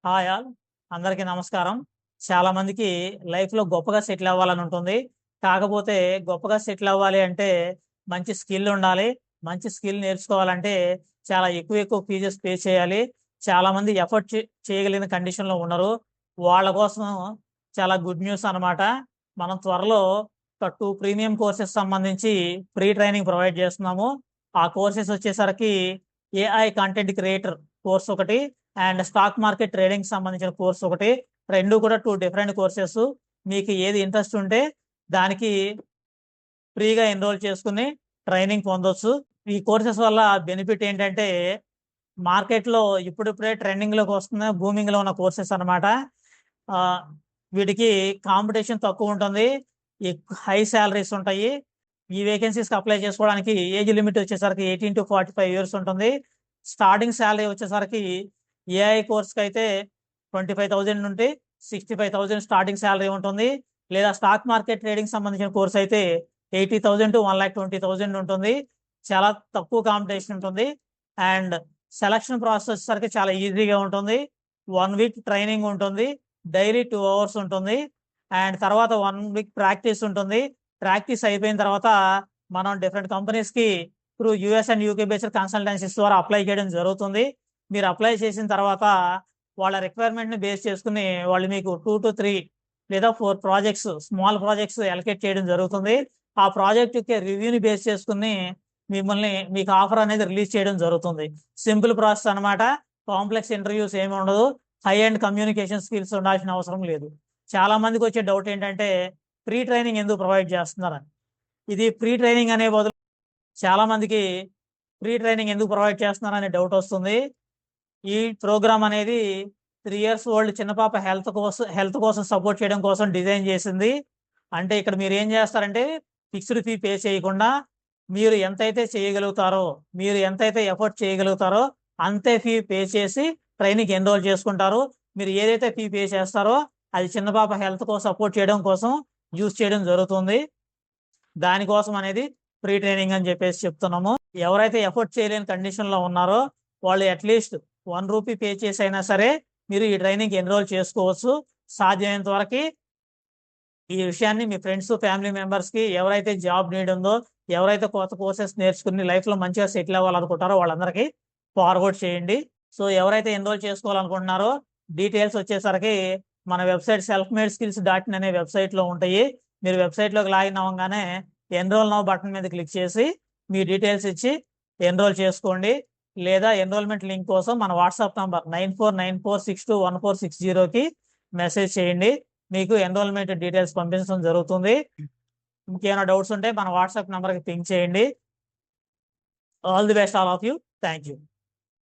Hi all, అందరికీ నమస్కారం. చాలా మందికి లైఫ్లో గొప్పగా సెటిల్ అవ్వాలని ఉంటుంది. కాకపోతే గొప్పగా సెటిల్ అవ్వాలి అంటే మంచి స్కిల్ ఉండాలి. మంచి స్కిల్ నేర్చుకోవాలంటే చాలా ఎక్కువ ఎక్కువ ఫీజెస్ పే చేయాలి. చాలా మంది ఎఫర్ట్ చేయగలిగిన కండిషన్లో ఉన్నారు. వాళ్ళ కోసం చాలా గుడ్ న్యూస్ అన్నమాట. మనం త్వరలో ఒక 2 ప్రీమియం కోర్సెస్ సంబంధించి ఫ్రీ ట్రైనింగ్ ప్రొవైడ్ చేస్తున్నాము. ఆ కోర్సెస్ వచ్చేసరికి ఏఐ కంటెంట్ క్రియేటర్ కోర్స్ ఒకటి అండ్ స్టాక్ మార్కెట్ ట్రేడింగ్ సంబంధించిన కోర్స్ ఒకటి. రెండు కూడా 2 డిఫరెంట్ కోర్సెస్. మీకు ఏది ఇంట్రెస్ట్ ఉంటే దానికి ఫ్రీగా ఎన్రోల్ చేసుకుని ట్రైనింగ్ పొందొచ్చు. ఈ కోర్సెస్ వల్ల బెనిఫిట్ ఏంటంటే మార్కెట్లో ఇప్పుడిప్పుడే ట్రెండింగ్లోకి వస్తున్న బూమింగ్లో ఉన్న కోర్సెస్ అనమాట. వీటికి కాంపిటీషన్ తక్కువ ఉంటుంది, హై శాలరీస్ ఉంటాయి. ఈ వేకెన్సీస్కి అప్లై చేసుకోవడానికి ఏజ్ లిమిట్ వచ్చేసరికి 18 to 45 years ఉంటుంది. స్టార్టింగ్ శాలరీ వచ్చేసరికి ఏఐ కోర్స్కి అయితే 25,000 నుండి 65,000 స్టార్టింగ్ శాలరీ ఉంటుంది. లేదా స్టాక్ మార్కెట్ ట్రేడింగ్ సంబంధించిన కోర్స్ అయితే 80,000 to 1,20,000 ఉంటుంది. చాలా తక్కువ కాంపిటీషన్ ఉంటుంది అండ్ సెలక్షన్ ప్రాసెస్ వచ్చేసరికి చాలా ఈజీగా ఉంటుంది. 1 week ట్రైనింగ్ ఉంటుంది, డైలీ 2 hours ఉంటుంది అండ్ తర్వాత 1 week ప్రాక్టీస్ ఉంటుంది. ప్రాక్టీస్ అయిపోయిన తర్వాత మనం డిఫరెంట్ కంపెనీస్కి through US and UK based consultancies ద్వారా అప్లై చేయడం జరుగుతుంది. మీరు అప్లై చేసిన తర్వాత వాళ్ళ రిక్వైర్మెంట్ని బేస్ చేసుకుని వాళ్ళు మీకు 2 to 3 లేదా 4 ప్రాజెక్ట్స్, స్మాల్ ప్రాజెక్ట్స్ అలొకేట్ చేయడం జరుగుతుంది. ఆ ప్రాజెక్ట్ యొక్క రివ్యూని బేస్ చేసుకుని మీకు ఆఫర్ అనేది రిలీజ్ చేయడం జరుగుతుంది. సింపుల్ ప్రాసెస్ అనమాట. కాంప్లెక్స్ ఇంటర్వ్యూస్ ఏమి ఉండదు. హై అండ్ కమ్యూనికేషన్ స్కిల్స్ ఉండాల్సిన అవసరం లేదు. చాలా మందికి వచ్చే డౌట్ ఏంటంటే ఫ్రీ ట్రైనింగ్ ఎందుకు ప్రొవైడ్ చేస్తున్నారని. ఇది ఫ్రీ ట్రైనింగ్ అనే బదులు చాలా మందికి ఫ్రీ ట్రైనింగ్ ఎందుకు ప్రొవైడ్ చేస్తున్నారనే డౌట్ వస్తుంది. ఈ ప్రోగ్రామ్ అనేది 3 years ఓల్డ్ చిన్న పాప హెల్త్ కోసం సపోర్ట్ చేయడం కోసం డిజైన్ చేసింది. అంటే ఇక్కడ మీరు ఏం చేస్తారంటే ఫిక్స్డ్ ఫీ పే చేయకుండా మీరు ఎంతైతే చేయగలుగుతారో, మీరు ఎంతైతే ఎఫర్ట్ చేయగలుగుతారో అంతే ఫీ పే చేసి ట్రైనింగ్ ఎన్రోల్ చేసుకుంటారు. మీరు ఏదైతే ఫీ పే చేస్తారో అది చిన్న పాప హెల్త్ కోసం సపోర్ట్ చేయడం కోసం యూజ్ చేయడం జరుగుతుంది. దానికోసం అనేది ఫ్రీ ట్రైనింగ్ అని చెప్పేసి చెప్తున్నాము. ఎవరైతే ఎఫర్ట్ చేయలేని కండిషన్లో ఉన్నారో వాళ్ళు అట్లీస్ట్ 1 రూపీ పే చేసి అయినా సరే మీరు ఈ ట్రైనింగ్ ఎన్రోల్ చేసుకోవచ్చు. సాధ్యమైనంత వరకు ఈ విషయాన్ని మీ ఫ్రెండ్స్, ఫ్యామిలీ మెంబర్స్కి, ఎవరైతే జాబ్ నీడ్ ఉందో, ఎవరైతే కొత్త కోర్సెస్ నేర్చుకుని లైఫ్లో మంచిగా సెటిల్ అవ్వాలనుకుంటారో వాళ్ళందరికీ ఫార్వర్డ్ చేయండి. సో ఎవరైతే ఎన్రోల్ చేసుకోవాలనుకుంటున్నారో డీటెయిల్స్ వచ్చేసరికి మన వెబ్సైట్ selfmadeskills.in అనే వెబ్సైట్లో ఉంటాయి. మీరు వెబ్సైట్లోకి లాగిన్ అవ్వగానే ఎన్రోల్ నౌ బటన్ మీద క్లిక్ చేసి మీ డీటెయిల్స్ ఇచ్చి ఎన్రోల్ చేసుకోండి. లేదా ఎన్రోల్మెంట్ లింక్ కోసం మన వాట్సాప్ నంబర్ 9494621460కి మెసేజ్ చేయండి. మీకు ఎన్రోల్మెంట్ డీటెయిల్స్ పంపించడం జరుగుతుంది. ఇంకేమైనా డౌట్స్ ఉంటే మన వాట్సాప్ నెంబర్కి పింక్ చేయండి. All the best all of you. Thank you.